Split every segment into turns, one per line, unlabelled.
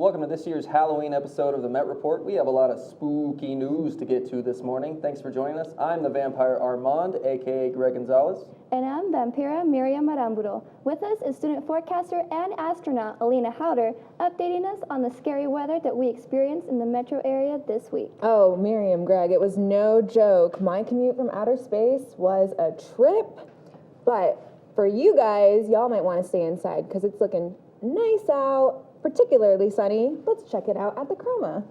Welcome to this year's Halloween episode of the Met Report. We have a lot of spooky news to get to this morning. Thanks for joining us. I'm the vampire Armand, aka Greg Gonzales.
And I'm Vampira Miriam Arumburo. With us is student forecaster and astronaut Alina Hauter, updating us on the scary weather that we experienced in the metro area this week.
Oh, Miriam, Greg, it was no joke. My commute from outer space was a trip. But for you guys, y'all might want to stay inside because it's looking nice out, particularly sunny. Let's check it out at the Chroma.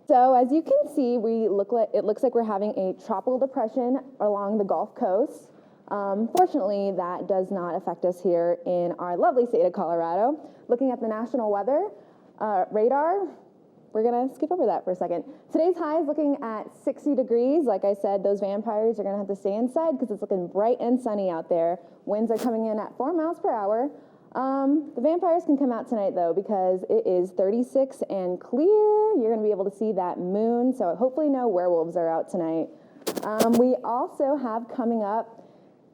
So as you can see, it looks like we're having a tropical depression along the Gulf Coast. Fortunately, that does not affect us here in our lovely state of Colorado. Looking at the national weather radar, we're gonna skip over that for a second. Today's high is looking at 60 degrees. Like I said, those vampires are gonna have to stay inside because it's looking bright and sunny out there. Winds are coming in at 4 miles per hour. The vampires can come out tonight though because it is 36 and clear. You're gonna be able to see that moon, so hopefully no werewolves are out tonight. We also have coming up,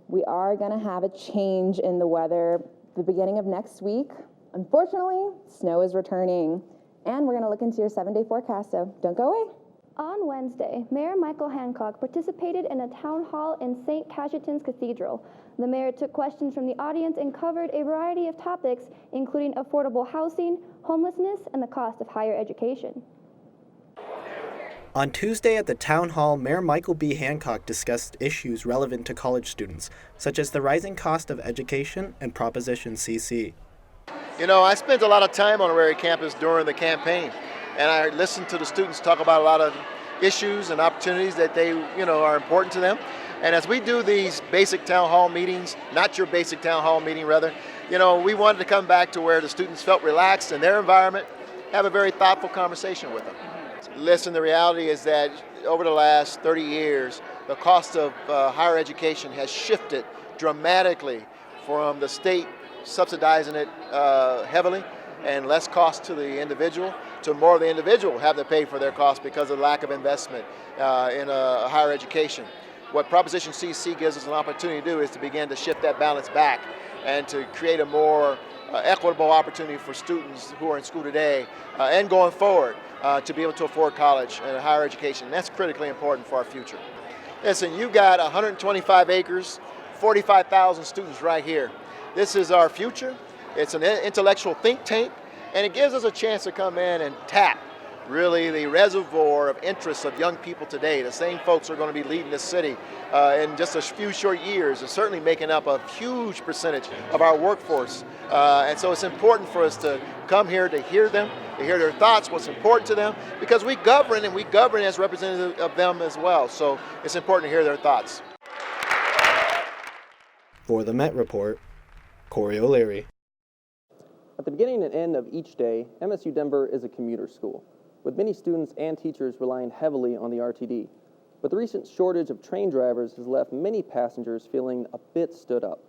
we are gonna have a change in the weather the beginning of next week. Unfortunately, snow is returning, and we're gonna look into your 7-day forecast, so don't go away.
On Wednesday, Mayor Michael Hancock participated in a town hall in St. Cajetan's Cathedral. The mayor took questions from the audience and covered a variety of topics, including affordable housing, homelessness, and the cost of higher education.
On Tuesday at the Town Hall, Mayor Michael B. Hancock discussed issues relevant to college students, such as the rising cost of education and Proposition CC.
You know, I spent a lot of time on Rary campus during the campaign, and I listened to the students talk about a lot of issues and opportunities that they, are important to them. And as we do these basic town hall meetings, not your basic town hall meeting rather, we wanted to come back to where the students felt relaxed in their environment, have a very thoughtful conversation with them. Listen, the reality is that over the last 30 years, the cost of higher education has shifted dramatically from the state subsidizing it heavily and less cost to the individual to more of the individual have to pay for their costs because of lack of investment in higher education. What Proposition CC gives us an opportunity to do is to begin to shift that balance back and to create a more equitable opportunity for students who are in school today and going forward to be able to afford college and higher education. And that's critically important for our future. Listen, you've got 125 acres, 45,000 students right here. This is our future. It's an intellectual think tank, and it gives us a chance to come in and tap really the reservoir of interests of young people today. The same folks are going to be leading this city in just a few short years and certainly making up a huge percentage of our workforce. And so it's important for us to come here to hear them, to hear their thoughts, what's important to them, because we govern and we govern as representatives of them as well. So it's important to hear their thoughts.
For the Met Report, Corey O'Leary.
At the beginning and end of each day, MSU Denver is a commuter school, with many students and teachers relying heavily on the RTD. But the recent shortage of train drivers has left many passengers feeling a bit stood up.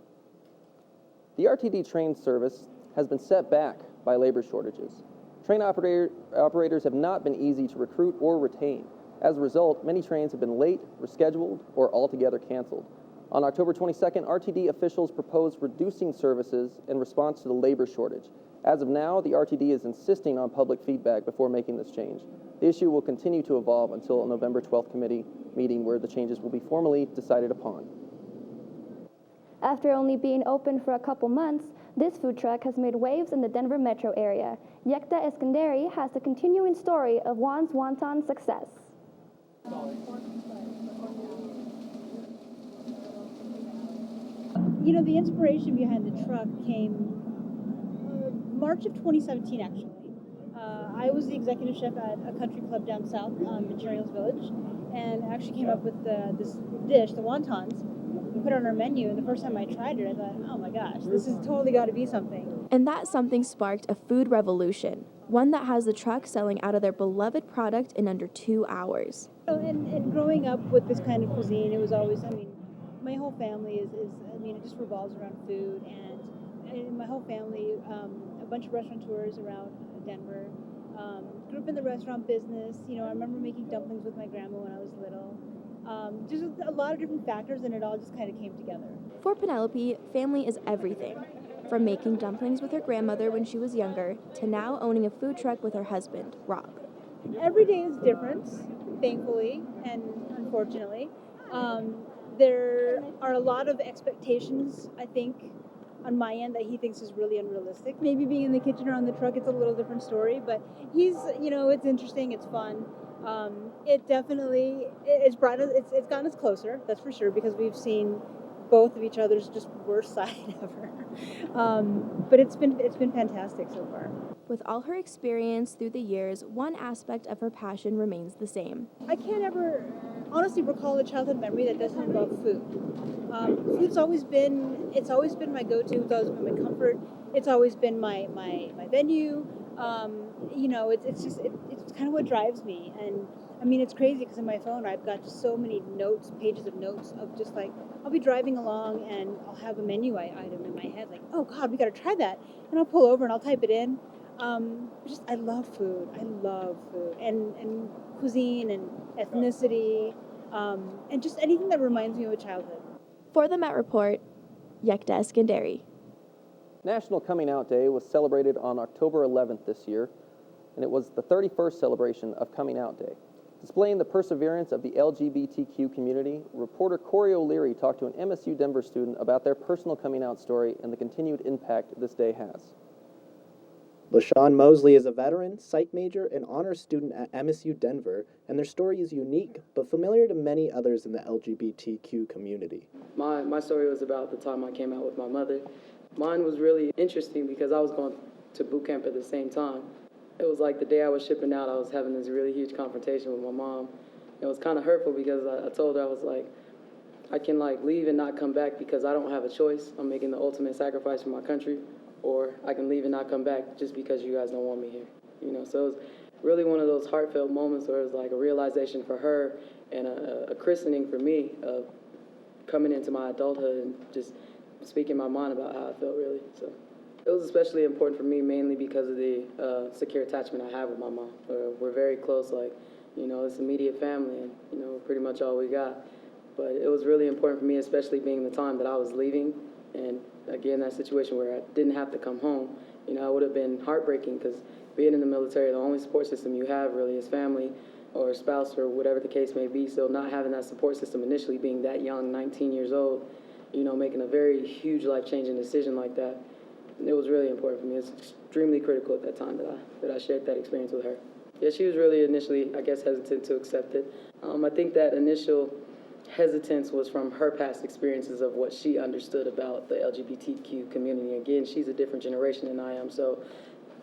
The RTD train service has been set back by labor shortages. Train operators have not been easy to recruit or retain. As a result, many trains have been late, rescheduled, or altogether canceled. On October 22nd, RTD officials proposed reducing services in response to the labor shortage. As of now, the RTD is insisting on public feedback before making this change. The issue will continue to evolve until a November 12th committee meeting where the changes will be formally decided upon.
After only being open for a couple months, this food truck has made waves in the Denver metro area. Yekta Eskandari has the continuing story of Juan's Wonton success.
The inspiration behind the truck came March of 2017, actually. I was the executive chef at a country club down south in Materials Village, and actually came up with this dish, the wontons. We put it on our menu, and the first time I tried it, I thought, oh my gosh, this has totally got to be something.
And that something sparked a food revolution, one that has the truck selling out of their beloved product in under 2 hours.
And growing up with this kind of cuisine, it was always, my whole family is it just revolves around food, and my whole family, a bunch of restaurateurs around Denver, grew up in the restaurant business. I remember making dumplings with my grandma when I was little. Just a lot of different factors, and it all just kind of came together.
For Penelope, family is everything. From making dumplings with her grandmother when she was younger to now owning a food truck with her husband, Rob.
Every day is different, thankfully and unfortunately. There are a lot of expectations, I think, on my end that he thinks is really unrealistic. Maybe being in the kitchen or on the truck, it's a little different story, but he's, it's interesting, it's fun. It definitely, it's gotten us closer, that's for sure, because we've seen both of each other's just worst side ever. But it's been fantastic so far.
With all her experience through the years, one aspect of her passion remains the same.
I can't ever honestly recall a childhood memory that doesn't involve food. Food's always been my go-to. It's always been my comfort. It's always been my venue. It's kind of what drives me. And I mean, it's crazy because in my phone I've got just so many pages of notes of just like, I'll be driving along and I'll have a menu item in my head, like, oh God, we got to try that. And I'll pull over and I'll type it in. I love food. I love food and cuisine and ethnicity, and just anything that reminds me of a childhood.
For the Met Report, Yekta Eskandari.
National Coming Out Day was celebrated on October 11th this year, and it was the 31st celebration of Coming Out Day. Displaying the perseverance of the LGBTQ community, reporter Corey O'Leary talked to an MSU Denver student about their personal coming out story and the continued impact this day has.
LaShawn Mosley is a veteran, psych major, and honors student at MSU Denver, and their story is unique, but familiar to many others in the LGBTQ community.
My story was about the time I came out with my mother. Mine was really interesting because I was going to boot camp at the same time. It was like the day I was shipping out, I was having this really huge confrontation with my mom. It was kind of hurtful because I told her, I was like, I can leave and not come back because I don't have a choice. I'm making the ultimate sacrifice for my country. Or I can leave and not come back just because you guys don't want me here. So it was really one of those heartfelt moments where it was like a realization for her and a christening for me of coming into my adulthood and just speaking my mind about how I felt, really. So it was especially important for me mainly because of the secure attachment I have with my mom. We're very close, it's immediate family and, pretty much all we got. But it was really important for me, especially being the time that I was leaving and again, that situation where I didn't have to come home, it would have been heartbreaking because being in the military, the only support system you have really is family or spouse or whatever the case may be. So not having that support system initially, being that young, 19 years old, making a very huge life-changing decision like that, it was really important for me. It's extremely critical at that time that I shared that experience with her. Yeah, she was really initially, I guess, hesitant to accept it. I think that initial hesitance was from her past experiences of what she understood about the LGBTQ community. Again, she's a different generation than I am, so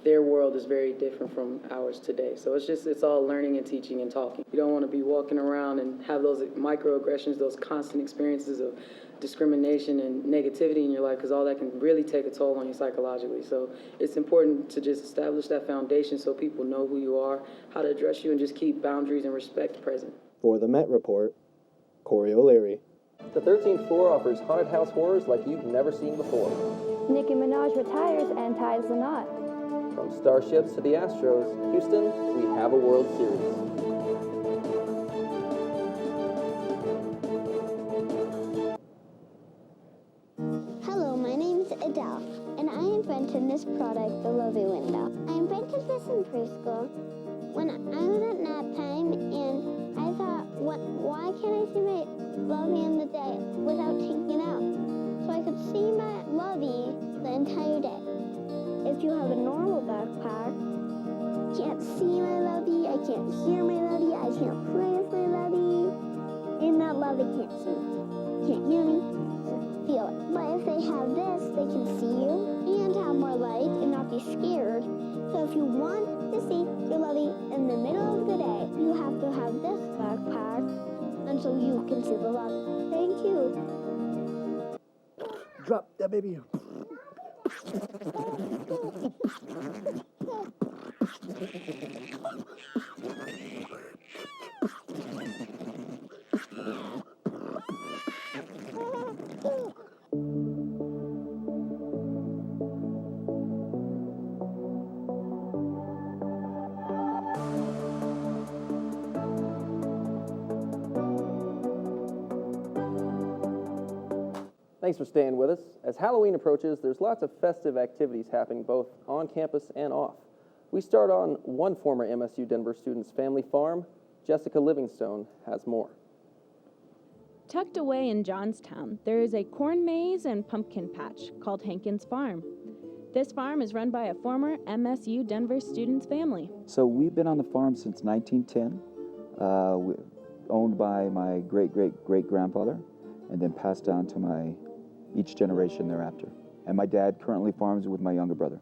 their world is very different from ours today. So it's all learning and teaching and talking. You don't want to be walking around and have those microaggressions, those constant experiences of discrimination and negativity in your life, because all that can really take a toll on you psychologically. So it's important to just establish that foundation so people know who you are, how to address you, and just keep boundaries and respect present.
For the Met Report, Corey O'Leary.
The 13th floor offers haunted house horrors like you've never seen before.
Nicki Minaj retires and ties the knot.
From starships to the Astros, Houston, we have a World Series.
Hello, my name's Adele, and I invented this product, the Lovey Window. I invented this in preschool when I was at nap time, and I thought, why can't I see my Lovey in the day without taking it out? So I could see my Lovey the entire day. If you have a normal backpack, I can't see my Lovey, I can't hear my Lovey, I can't play with my Lovey, and that Lovey can't see me, can't hear me, feel it. But if they have this, they can see you and have more light and not be scared. So if you want to see your Lovey in the middle of the day, you have to have this backpack until you can see the Lovey. Thank you.
Drop that baby.
Thanks for staying with us. As Halloween approaches, there's lots of festive activities happening both on campus and off. We start on one former MSU Denver student's family farm. Jessica Livingstone has more.
Tucked away in Johnstown, there is a corn maze and pumpkin patch called Hankins Farm. This farm is run by a former MSU Denver student's family.
So we've been on the farm since 1910, owned by my great-great-great-grandfather, and then passed down to each generation thereafter. And my dad currently farms with my younger brother.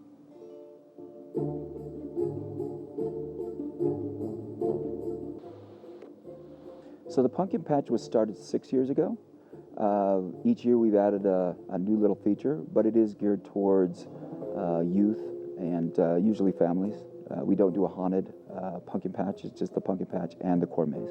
So the pumpkin patch was started 6 years ago. Each year we've added a new little feature, but it is geared towards youth and usually families. We don't do a haunted pumpkin patch, it's just the pumpkin patch and the corn maze.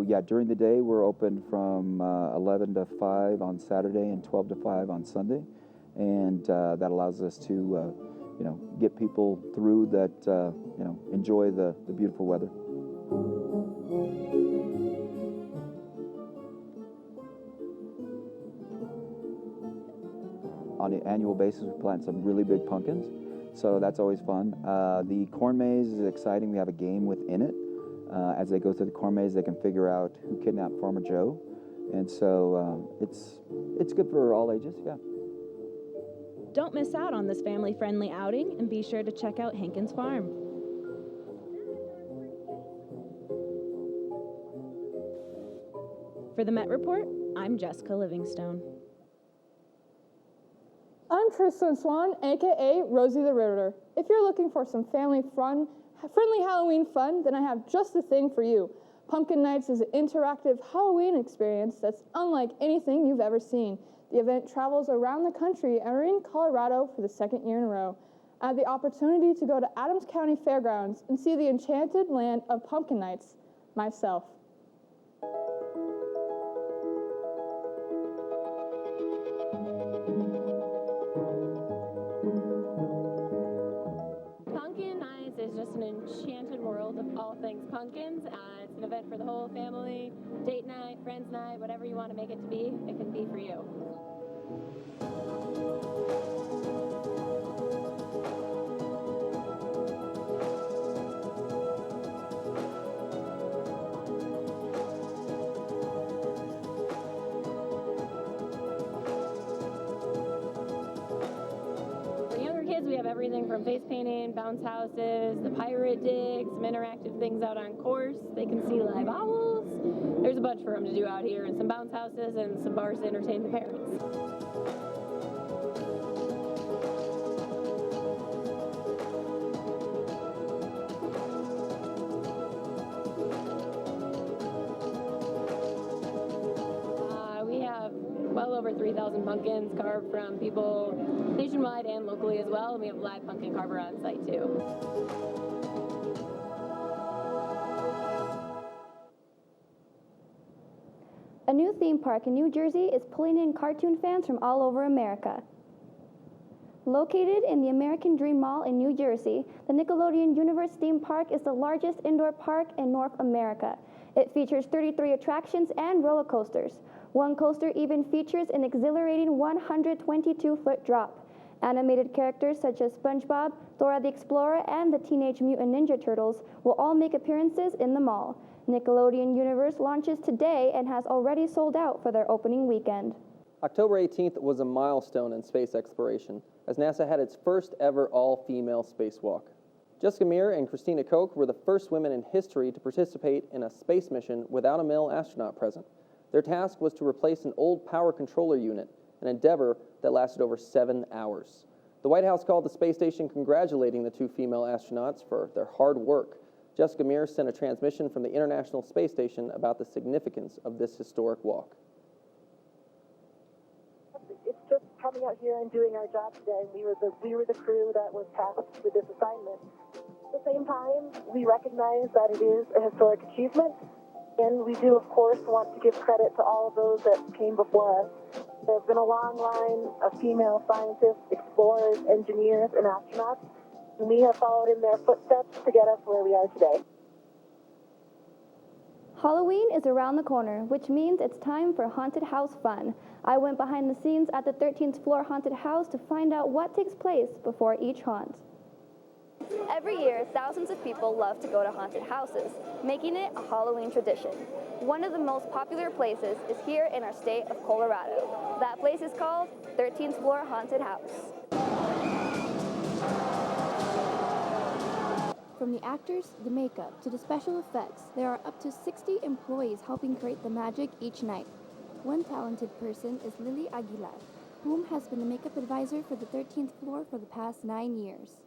Yeah, during the day we're open from 11 to 5 on Saturday and 12 to 5 on Sunday, and that allows us to get people through that enjoy the beautiful weather. On an annual basis, we plant some really big pumpkins, so that's always fun. The corn maze is exciting. We have a game within it. As they go through the corn maze, they can figure out who kidnapped Farmer Joe, and so it's good for all ages. Yeah.
Don't miss out on this family-friendly outing, and be sure to check out Hankins Farm. For the Met Report, I'm Jessica Livingstone.
I'm Trystin Swan, aka Rosie the Riveter. If you're looking for some friendly Halloween fun, then I have just the thing for you. Pumpkin Nights is an interactive Halloween experience that's unlike anything you've ever seen. The event travels around the country and we're in Colorado for the second year in a row. I had the opportunity to go to Adams County Fairgrounds and see the enchanted land of Pumpkin Nights myself.
Pumpkin Nights is just an enchanted world of all things pumpkins. It's an event for the whole family, date night, friends night, whatever you want to make it to be, it can be for you. We have everything from face painting, bounce houses, the pirate dig, some interactive things out on course. They can see live owls. There's a bunch for them to do out here, and some bounce houses and some bars to entertain the parents. We have well over 3,000 pumpkins carved from people nationwide and locally as well, and we have a live pumpkin carver on site too.
A new theme park in New Jersey is pulling in cartoon fans from all over America. Located in the American Dream Mall in New Jersey, the Nickelodeon Universe theme park is the largest indoor park in North America. It features 33 attractions and roller coasters. One coaster even features an exhilarating 122-foot drop. Animated characters such as SpongeBob, Dora the Explorer, and the Teenage Mutant Ninja Turtles will all make appearances in the mall. Nickelodeon Universe launches today and has already sold out for their opening weekend.
October 18th was a milestone in space exploration, as NASA had its first ever all-female spacewalk. Jessica Meir and Christina Koch were the first women in history to participate in a space mission without a male astronaut present. Their task was to replace an old power controller unit, an endeavor that lasted over 7 hours. The White House called the space station congratulating the two female astronauts for their hard work. Jessica Meir sent a transmission from the International Space Station about the significance of this historic walk.
It's just coming out here and doing our job today. We were the crew that was tasked with this assignment. At the same time, we recognize that it is a historic achievement, and we do, of course, want to give credit to all of those that came before us. There's been a long line of female scientists, explorers, engineers, and astronauts, and we have followed in their footsteps to get us where we are today.
Halloween is around the corner, which means it's time for haunted house fun. I went behind the scenes at the 13th floor haunted house to find out what takes place before each haunt. Every year, thousands of people love to go to haunted houses, making it a Halloween tradition. One of the most popular places is here in our state of Colorado. That place is called 13th Floor Haunted House.
From the actors, the makeup, to the special effects, there are up to 60 employees helping create the magic each night. One talented person is Lily Aguilar, whom has been the makeup advisor for the 13th floor for the past 9 years.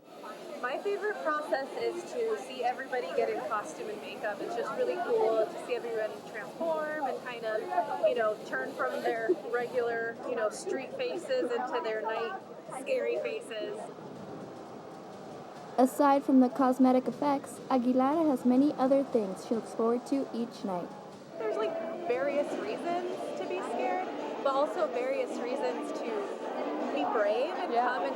My favorite process is to see everybody get in costume and makeup. It's just really cool to see everybody transform and kind of, turn from their regular, street faces into their night scary faces.
Aside from the cosmetic effects, Aguilar has many other things she looks forward to each night.
There's various reasons to be scared, but also various reasons to be brave and come and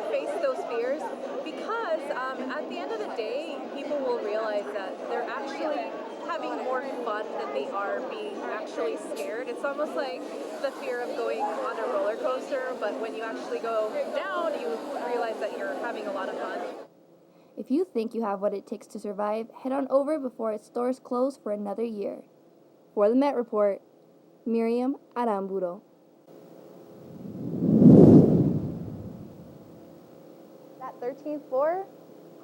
face those fears, because at the end of the day, people will realize that they're actually having more fun than they are being actually scared. It's almost like the fear of going on a roller coaster, but when you actually go down, you realize that you're having a lot of fun.
If you think you have what it takes to survive, head on over before its doors close for another year. For the Met Report, Miriam, Arumburo.
That 13th floor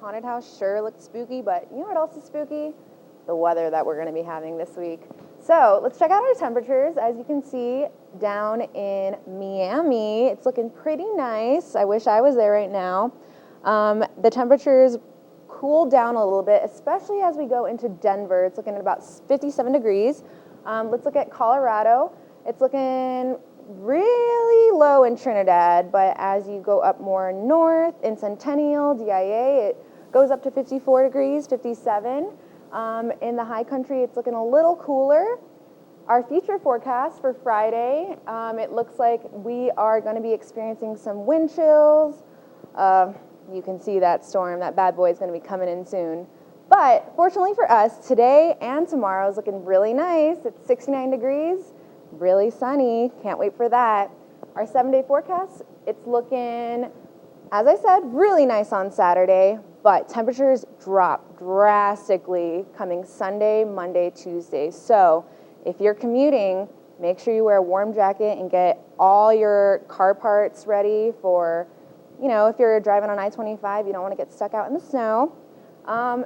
haunted house sure looked spooky, but you know what else is spooky? The weather that we're going to be having this week. So let's check out our temperatures. As you can see down in Miami, it's looking pretty nice. I wish I was there right now. The temperatures cool down a little bit, especially as we go into Denver. It's looking at about 57 degrees. Let's look at Colorado. It's looking really low in Trinidad, but as you go up more north in Centennial, DIA, it goes up to 54 degrees, 57. In the high country, it's looking a little cooler. Our future forecast for Friday, it looks like we are going to be experiencing some wind chills. You can see that storm, that bad boy is going to be coming in soon. But fortunately for us, today and tomorrow is looking really nice. It's 69 degrees, really sunny. Can't wait for that. Our 7-day forecast, it's looking, as I said, really nice on Saturday, but temperatures drop drastically coming Sunday, Monday, Tuesday. So if you're commuting, make sure you wear a warm jacket and get all your car parts ready for, if you're driving on I-25, you don't want to get stuck out in the snow.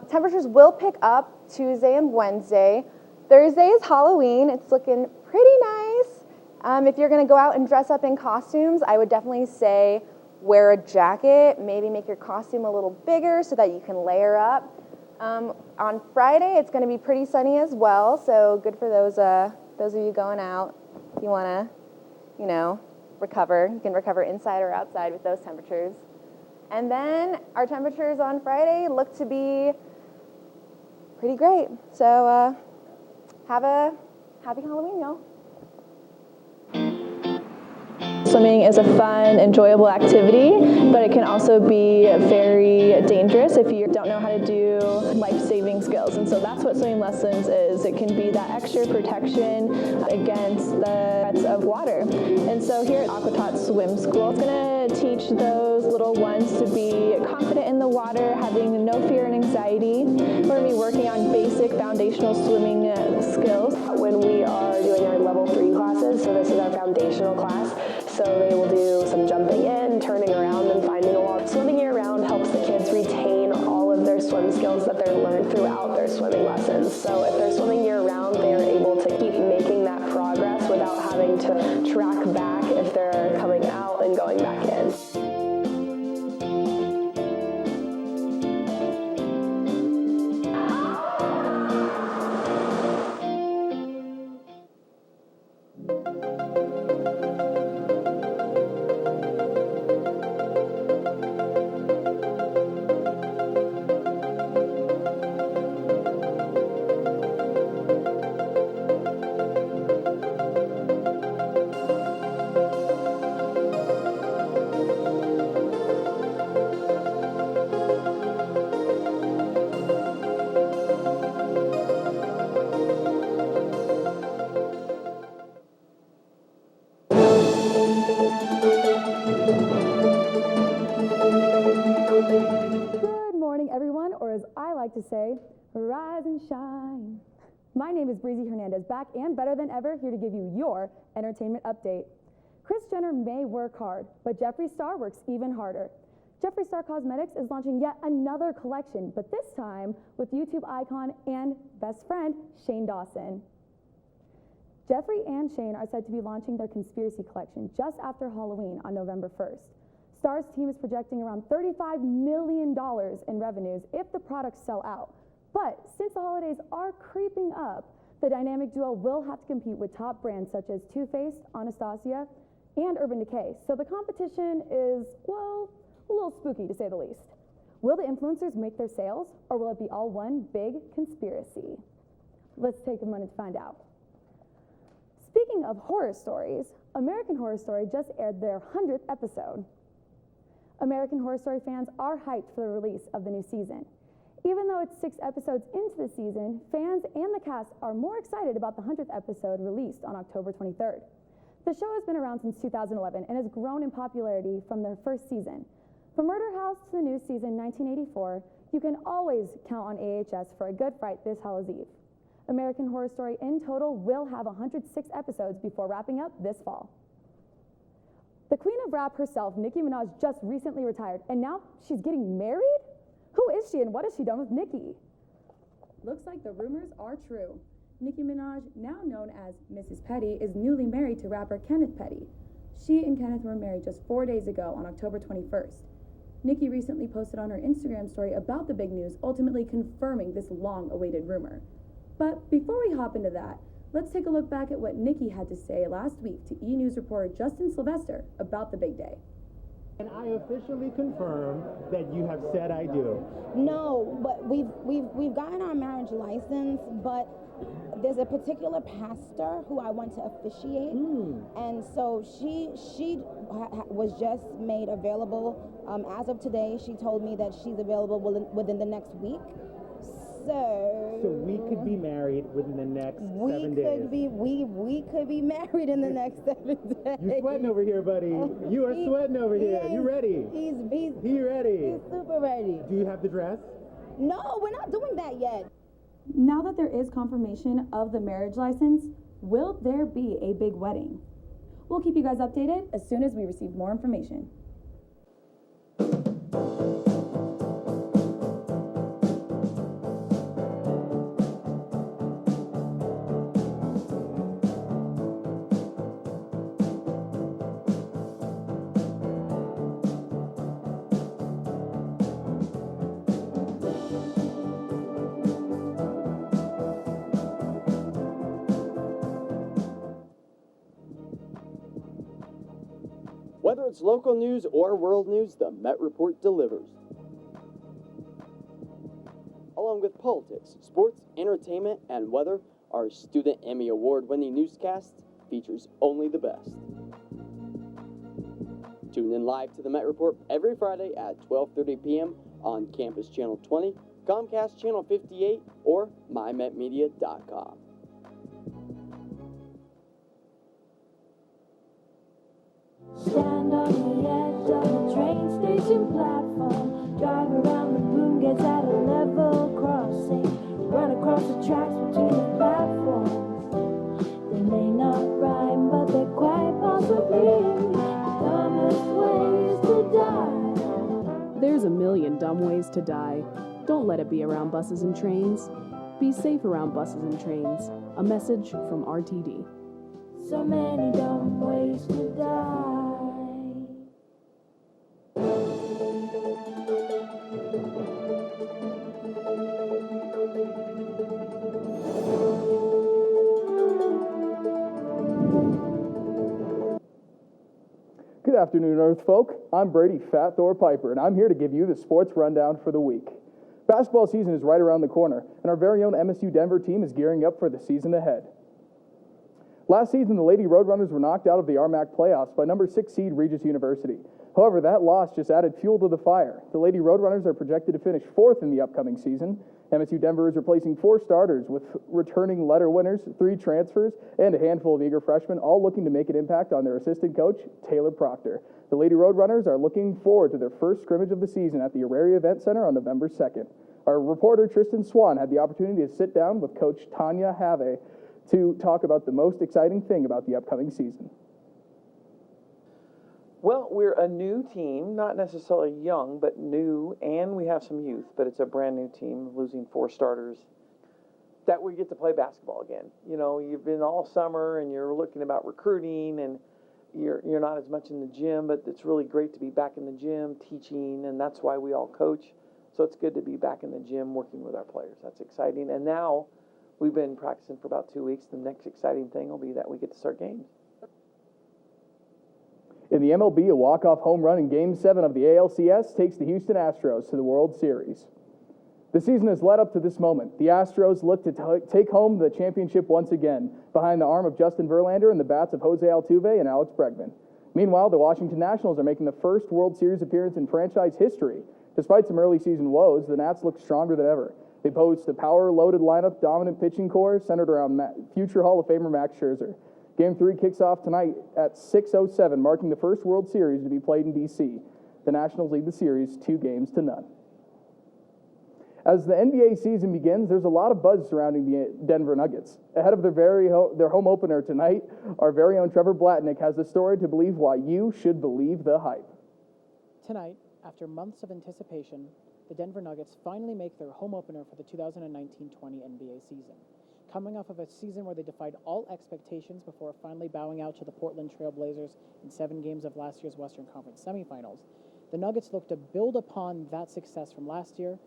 Temperatures will pick up Tuesday and Wednesday. Thursday is Halloween. It's looking pretty nice. If you're going to go out and dress up in costumes, I would definitely say wear a jacket, maybe make your costume a little bigger so that you can layer up. On Friday, it's going to be pretty sunny as well, so good for those of you going out. If you want to, recover, you can recover inside or outside with those temperatures. And then our temperatures on Friday look to be pretty great. So have a happy Halloween, y'all.
Swimming is a fun, enjoyable activity, but it can also be very dangerous if you don't know how to do life-saving skills. And so that's what swimming lessons is. It can be that extra protection against the threats of water. And so here at Aquatot Swim School, it's going to teach those little ones to be confident in the water, having no fear and anxiety. We're going to be working on basic foundational swimming skills when we are doing our level 3 classes. So this is our foundational class. So they will do some jumping in, turning around, and finding a wall. Swimming year-round helps the kids retain all of their swim skills that they're learned throughout their swimming lessons. So if they're swimming year-round, they are able to keep making that progress without having to track back if they're coming out and going back in.
like to say, rise and shine. My name is Bri Hernandez, back and better than ever, here to give you your entertainment update. Kris Jenner may work hard, but Jeffree Star works even harder. Jeffree Star Cosmetics is launching yet another collection, but this time with YouTube icon and best friend, Shane Dawson. Jeffree and Shane are said to be launching their Conspiracy collection just after Halloween on November 1st. Star's team is projecting around $35 million in revenues if the products sell out. But since the holidays are creeping up, the dynamic duo will have to compete with top brands such as Too Faced, Anastasia, and Urban Decay. So the competition is, well, a little spooky to say the least. Will the influencers make their sales, or will it be all one big conspiracy? Let's take a minute to find out. Speaking of horror stories, American Horror Story just aired their 100th episode. American Horror Story fans are hyped for the release of the new season. Even though it's 6 episodes into the season, fans and the cast are more excited about the 100th episode released on October 23rd. The show has been around since 2011 and has grown in popularity from their first season. From Murder House to the new season 1984, you can always count on AHS for a good fright this Hallows Eve. American Horror Story in total will have 106 episodes before wrapping up this fall. The queen of rap herself, Nicki Minaj, just recently retired, and now she's getting married? Who is she and what has she done with Nicki? Looks like the rumors are true. Nicki Minaj, now known as Mrs. Petty, is newly married to rapper Kenneth Petty. She and Kenneth were married just 4 days ago on October 21st. Nicki recently posted on her Instagram story about the big news, ultimately confirming this long-awaited rumor. But before we hop into that, let's take a look back at what Nicki had to say last week to E! News reporter Justin Sylvester about the big day.
And I officially confirm that you have said I do.
No, but we've gotten our marriage license, but there's a particular pastor who I want to officiate, and so she was just made available as of today. She told me that she's available within the next week. So
we could be married within the next 7 days.
We could be married in the next 7 days.
You're sweating over here, buddy. You are sweating over here. You ready?
He's
ready.
He's super ready.
Do you have the dress?
No, we're not doing that yet.
Now that there is confirmation of the marriage license, will there be a big wedding? We'll keep you guys updated as soon as we receive more information.
Whether it's local news or world news, the Met Report delivers. Along with politics, sports, entertainment, and weather, our Student Emmy Award-winning newscast features only the best. Tune in live to the Met Report every Friday at 12:30 p.m. on Campus Channel 20, Comcast Channel 58, or mymetmedia.com.
Stand on the edge of the train station platform. Drive around the boom, gets at a level crossing. Run across the tracks between the platforms. They may not rhyme, but they're quite possibly the dumbest ways to die.
There's a million dumb ways to die. Don't let it be around buses and trains. Be safe around buses and trains. A message from RTD.
So many dumb ways to die.
Good afternoon, Earth folk. I'm Brady Fat Thor Pieper, and I'm here to give you the sports rundown for the week. Basketball season is right around the corner, and our very own MSU Denver team is gearing up for the season ahead. Last season, the Lady Roadrunners were knocked out of the RMAC playoffs by number 6 seed Regis University. However, that loss just added fuel to the fire. The Lady Roadrunners are projected to finish 4th in the upcoming season. MSU Denver is replacing 4 starters with returning letter winners, 3 transfers, and a handful of eager freshmen, all looking to make an impact on their assistant coach, Taylor Proctor. The Lady Roadrunners are looking forward to their first scrimmage of the season at the Auraria Event Center on November 2nd. Our reporter Trystin Swan had the opportunity to sit down with Coach Tanya Have to talk about the most exciting thing about the upcoming season.
Well, we're a new team, not necessarily young, but new, and we have some youth, but it's a brand new team, losing 4 starters, that we get to play basketball again. You know, you've been all summer and you're looking about recruiting and you're not as much in the gym, but it's really great to be back in the gym teaching, and that's why we all coach. So it's good to be back in the gym working with our players. That's exciting. And now we've been practicing for about 2 weeks. The next exciting thing will be that we get to start games.
In the MLB, a walk-off home run in Game 7 of the ALCS takes the Houston Astros to the World Series. The season has led up to this moment. The Astros look to take home the championship once again, behind the arm of Justin Verlander and the bats of Jose Altuve and Alex Bregman. Meanwhile, the Washington Nationals are making the first World Series appearance in franchise history. Despite some early season woes, the Nats look stronger than ever. They post a power-loaded lineup, dominant pitching core centered around future Hall of Famer Max Scherzer. Game 3 kicks off tonight at 6:07, marking the first World Series to be played in D.C. The Nationals lead the series 2-0. As the NBA season begins, there's a lot of buzz surrounding the Denver Nuggets. Ahead of their home opener tonight, our very own Trevor Blatnick has the story to believe why you should believe the hype.
Tonight, after months of anticipation, the Denver Nuggets finally make their home opener for the 2019-20 NBA season. Coming off of a season where they defied all expectations before finally bowing out to the Portland Trail Blazers in 7 games of last year's Western Conference semifinals, the Nuggets look to build upon that success from last year,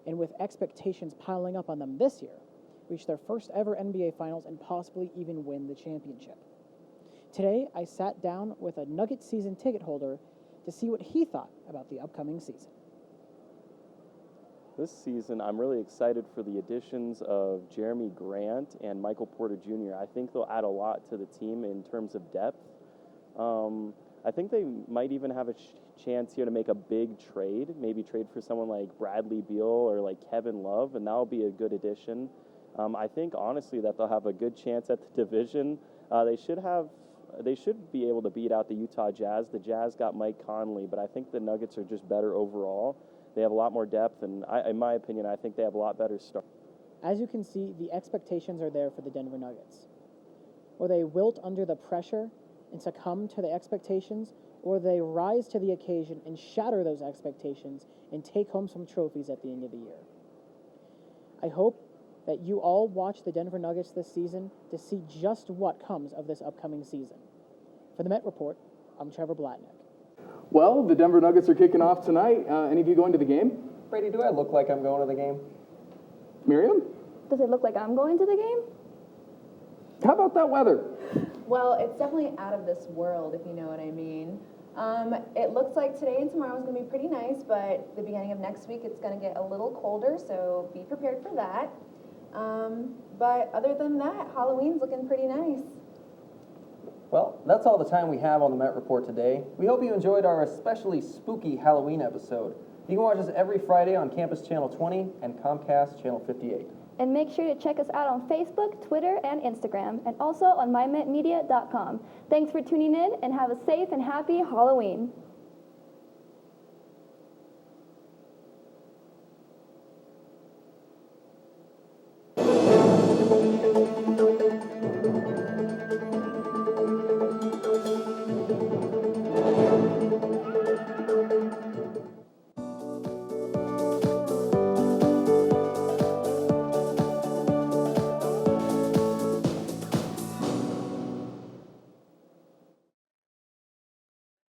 and with expectations piling up on them this year, reach their first ever NBA Finals and possibly even win the championship. Today, I sat down with a Nuggets season ticket holder to see what he thought about the upcoming season.
This season, I'm really excited for the additions of Jeremy Grant and Michael Porter Jr. I think they'll add a lot to the team in terms of depth. I think they might even have a chance here to make a big trade, maybe trade for someone like Bradley Beal or like Kevin Love, and that'll be a good addition. I think, honestly, that they'll have a good chance at the division. They should be able to beat out the Utah Jazz. The Jazz got Mike Conley, but I think the Nuggets are just better overall. They have a lot more depth, and in my opinion, I think they have a lot better start.
As you can see, the expectations are there for the Denver Nuggets. Will they wilt under the pressure and succumb to the expectations, or they rise to the occasion and shatter those expectations and take home some trophies at the end of the year? I hope that you all watch the Denver Nuggets this season to see just what comes of this upcoming season. For the Met Report, I'm Trevor Blatnick.
Well, the Denver Nuggets are kicking off tonight. Any of you going to the game?
Brady, do I look like I'm going to the game?
Miriam?
Does it look like I'm going to the game?
How about that weather?
Well, it's definitely out of this world, if you know what I mean. It looks like today and tomorrow is going to be pretty nice, but the beginning of next week it's going to get a little colder, so be prepared for that. But other than that, Halloween's looking pretty nice.
Well, that's all the time we have on the Met Report today. We hope you enjoyed our especially spooky Halloween episode. You can watch us every Friday on Campus Channel 20 and Comcast Channel 58.
And make sure to check us out on Facebook, Twitter, and Instagram, and also on mymetmedia.com. Thanks for tuning in, and have a safe and happy Halloween.